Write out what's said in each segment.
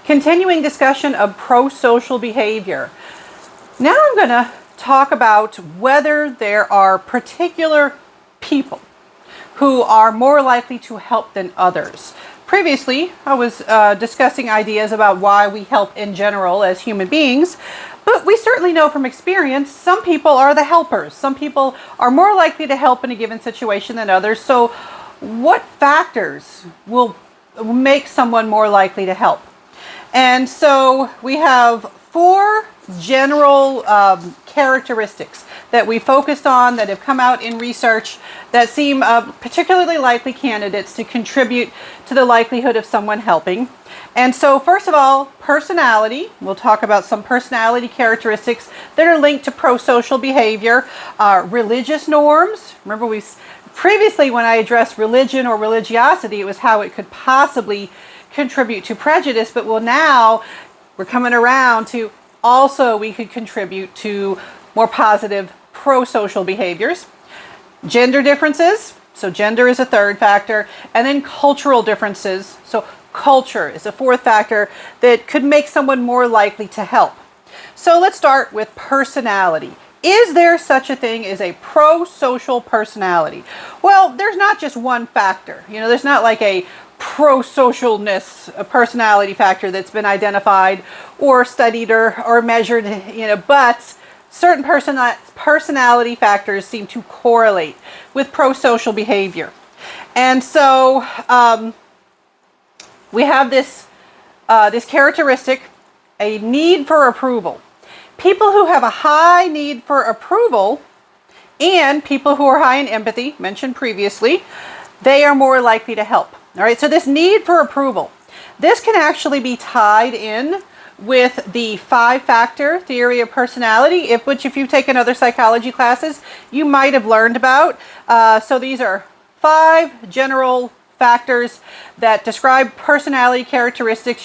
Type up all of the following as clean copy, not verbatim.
Continuing discussion of pro-social behavior. Now I'm going to talk about whether there are particular people who are more likely to help than others. Previously, I was discussing ideas about why we help in general as human beings, but we certainly know from experience some people are the helpers. Some people are more likely to help in a given situation than others. So what factors will make someone more likely to help? And so we have 4 general characteristics that we focused on that have come out in research that seem particularly likely candidates to contribute to the likelihood of someone helping. And so first of all, personality. We'll talk about some personality characteristics that are linked to pro-social behavior. Religious norms. Remember, previously when I addressed religion or religiosity, it was how it could possibly contribute to prejudice, but now we're coming around to also we could contribute to more positive pro-social behaviors. Gender differences, so gender is a 3rd factor, and then cultural differences, so culture is a 4th factor that could make someone more likely to help. So let's start with personality. Is there such a thing as a pro-social personality? Well, there's not just one factor. There's not like a pro-socialness, a personality factor that's been identified or studied or measured, but certain personality factors seem to correlate with pro-social behavior. And so we have this characteristic, a need for approval. People who have a high need for approval and people who are high in empathy, mentioned previously, they are more likely to help. All right, so this need for approval, this can actually be tied in with the 5-factor theory of personality, which if you've taken other psychology classes, you might have learned about. So these are 5 general factors that describe personality characteristics.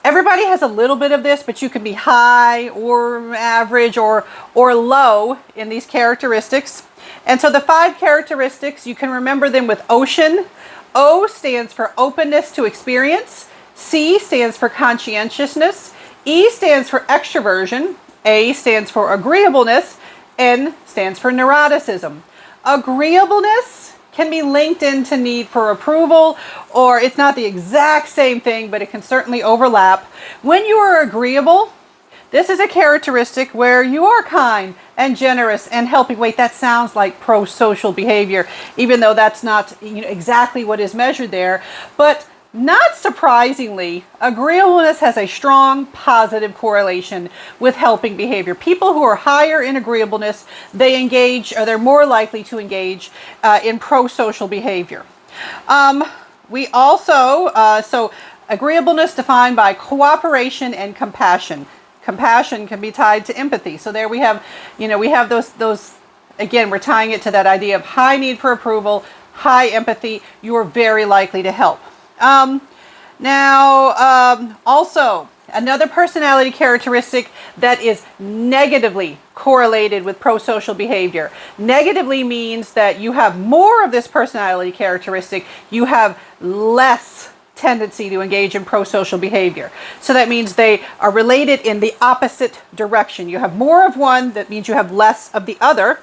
Everybody has a little bit of this, but you can be high or average or low in these characteristics. And so the 5 characteristics, you can remember them with ocean. O stands for openness to experience. C stands for conscientiousness. E stands for extroversion. A stands for agreeableness. N stands for neuroticism. Agreeableness can be linked into need for approval, or it's not the exact same thing, but it can certainly overlap. When you are agreeable, this is a characteristic where you are kind and generous and helping. Wait, that sounds like pro-social behavior, even though that's not exactly what is measured there. But not surprisingly, agreeableness has a strong positive correlation with helping behavior. People who are higher in agreeableness, they're more likely to engage in pro-social behavior. We also, so agreeableness defined by cooperation and compassion. Compassion can be tied to empathy. So there we have those, again, we're tying it to that idea of high need for approval, high empathy. You are very likely to help. Also, another personality characteristic that is negatively correlated with pro-social behavior. Negatively means that you have more of this personality characteristic, you have less tendency to engage in pro-social behavior. So that means they are related in the opposite direction. You have more of one, that means you have less of the other.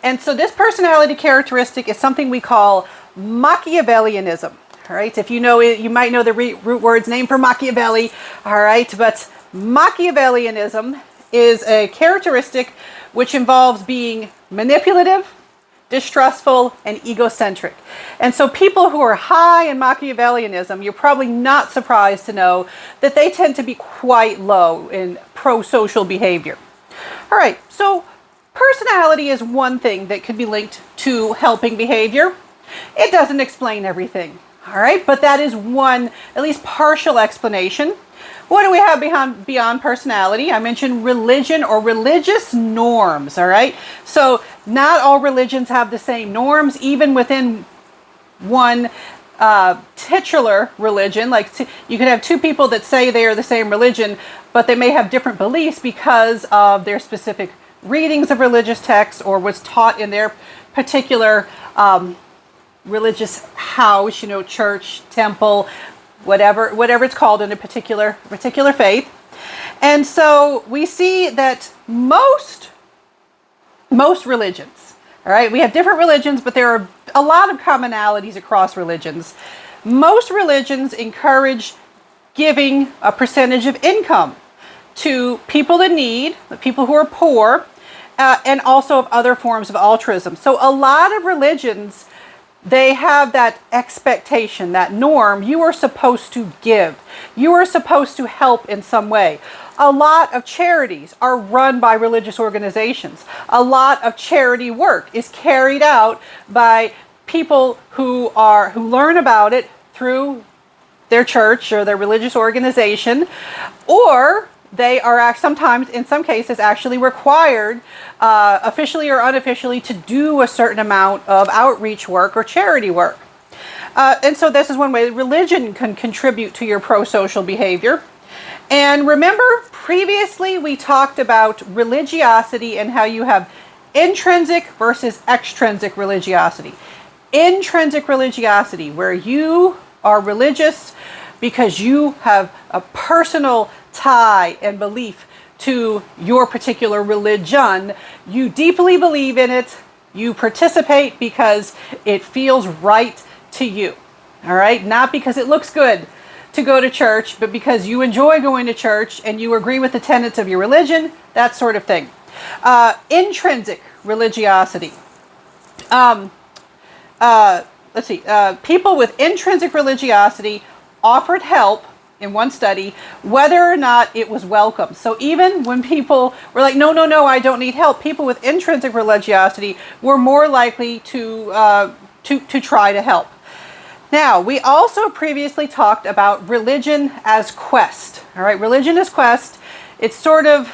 And so this personality characteristic is something we call Machiavellianism. All right, if you know it, you might know the root word's name for Machiavelli. All right, but Machiavellianism is a characteristic which involves being manipulative, distrustful, and egocentric. And so people who are high in Machiavellianism, you're probably not surprised to know that they tend to be quite low in pro-social behavior. All right, so personality is one thing that could be linked to helping behavior. It doesn't explain everything. All right, but that is one, at least partial explanation. What do we have beyond personality? I mentioned religion or religious norms, all right? So not all religions have the same norms, even within one titular religion. Like you could have 2 people that say they are the same religion, but they may have different beliefs because of their specific readings of religious texts or what's taught in their particular religious house, church, temple, whatever it's called in a particular faith. And so we see that most religions, all right, we have different religions, but there are a lot of commonalities across religions. Most religions encourage giving a percentage of income to people in need, people who are poor, and also of other forms of altruism. So a lot of religions, they have that expectation, that norm. You are supposed to give. You are supposed to help in some way. A lot of charities are run by religious organizations. A lot of charity work is carried out by people who learn about it through their church or their religious organization, or they are sometimes, in some cases, actually required, officially or unofficially, to do a certain amount of outreach work or charity work. And so this is one way religion can contribute to your pro-social behavior. And remember, previously we talked about religiosity and how you have intrinsic versus extrinsic religiosity. Intrinsic religiosity, where you are religious because you have a personal tie and belief to your particular religion. You deeply believe in it. You participate because it feels right to you. All right? Not because it looks good to go to church, but because you enjoy going to church and you agree with the tenets of your religion, that sort of thing. Intrinsic religiosity. Let's see. People with intrinsic religiosity offered help in one study, whether or not it was welcome. So even when people were like, no, I don't need help, people with intrinsic religiosity were more likely to try to help. Now, we also previously talked about religion as quest. All right, religion as quest. It's sort of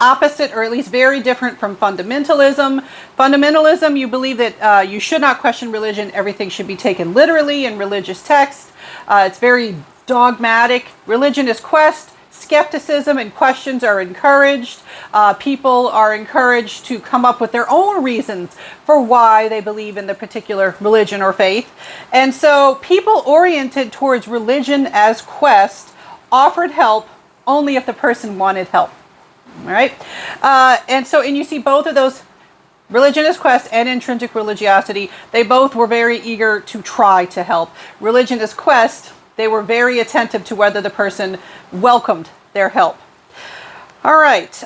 opposite, or at least very different from fundamentalism. Fundamentalism, you believe that you should not question religion. Everything should be taken literally in religious text. It's very dogmatic. Religion is quest. Skepticism and questions are encouraged. People are encouraged to come up with their own reasons for why they believe in the particular religion or faith. And so people oriented towards religion as quest offered help only if the person wanted help. All right? And you see both of those, religion as quest and intrinsic religiosity, they both were very eager to try to help. Religion as quest, they were very attentive to whether the person welcomed their help. All right.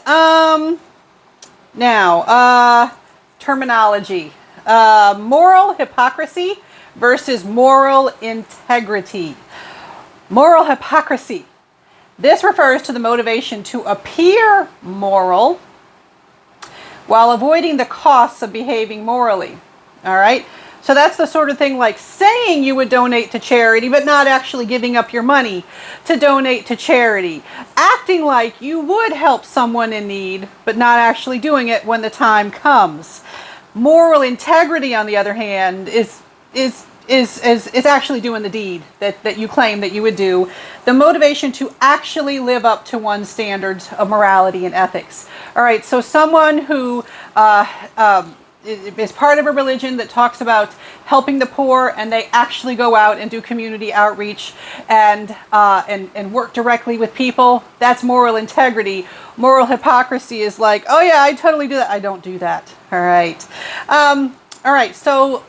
Now, terminology. Moral hypocrisy versus moral integrity. Moral hypocrisy. This refers to the motivation to appear moral while avoiding the costs of behaving morally. All right? So that's the sort of thing like saying you would donate to charity, but not actually giving up your money to donate to charity. Acting like you would help someone in need, but not actually doing it when the time comes. Moral integrity, on the other hand, is actually doing the deed that you claim that you would do. The motivation to actually live up to one's standards of morality and ethics. All right, so someone who is part of a religion that talks about helping the poor, and they actually go out and do community outreach and work directly with people, that's moral integrity. Moral hypocrisy is like, oh yeah, I totally do that. I don't do that. All right. All right, so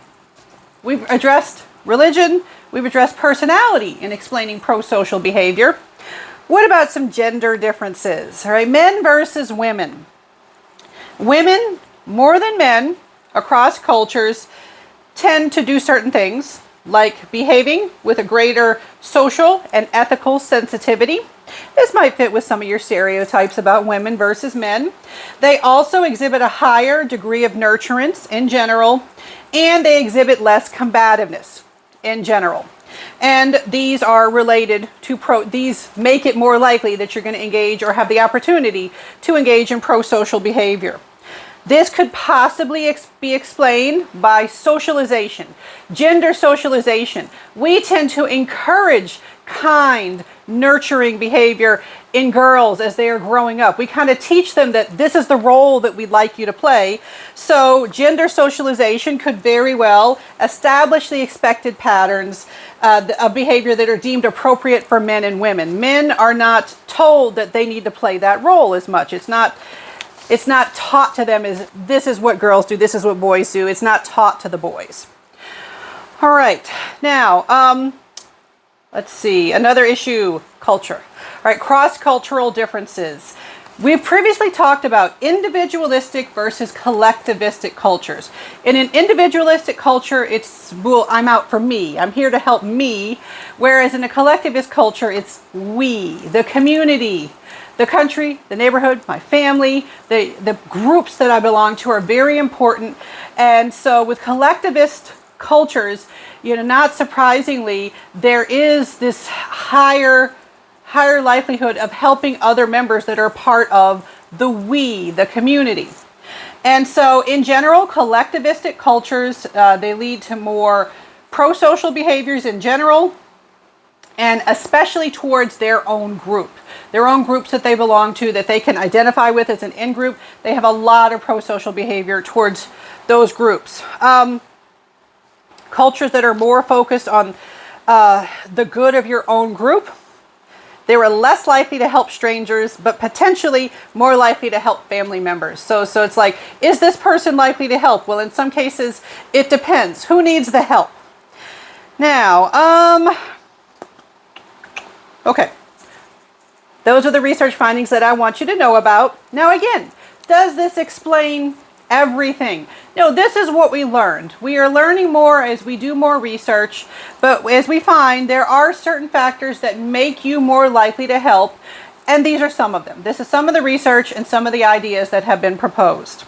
we've addressed religion. We've addressed personality in explaining pro-social behavior. What about some gender differences? All right, men versus women. Women, more than men, across cultures, tend to do certain things, like behaving with a greater social and ethical sensitivity. This might fit with some of your stereotypes about women versus men. They also exhibit a higher degree of nurturance in general, and they exhibit less combativeness in general. And these are related to these make it more likely that you're going to engage or have the opportunity to engage in pro-social behavior. This could possibly be explained by socialization, gender socialization. We tend to encourage kind, nurturing behavior in girls as they are growing up. We kind of teach them that this is the role that we'd like you to play. So gender socialization could very well establish the expected patterns of behavior that are deemed appropriate for men and women. Men are not told that they need to play that role as much. It's not taught to them as this is what girls do, this is what boys do. It's not taught to the boys. All right, now, let's see, another issue, culture. All right, cross-cultural differences. We've previously talked about individualistic versus collectivistic cultures. In an individualistic culture, it's, well, I'm out for me. I'm here to help me. Whereas in a collectivist culture, it's we, the community, the country, the neighborhood, my family, the groups that I belong to are very important. And so with collectivist cultures, not surprisingly, there is this higher likelihood of helping other members that are part of the we, the community. And so in general, collectivistic cultures, they lead to more pro-social behaviors in general, and especially towards their own groups that they belong to, that they can identify with as an in-group. They have a lot of pro-social behavior towards those groups. Cultures that are more focused on the good of your own group, they were less likely to help strangers, but potentially more likely to help family members. So it's like, is this person likely to help? Well, in some cases, it depends. Who needs the help? Now, okay. Those are the research findings that I want you to know about. Now again, does this explain everything? No, this is what we learned. We are learning more as we do more research, but as we find, there are certain factors that make you more likely to help, and these are some of them. This is some of the research and some of the ideas that have been proposed.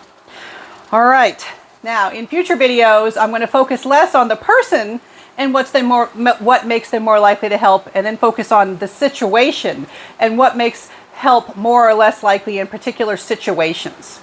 All right, now in future videos, I'm going to focus less on the person and what makes them more likely to help, and then focus on the situation and what makes help more or less likely in particular situations.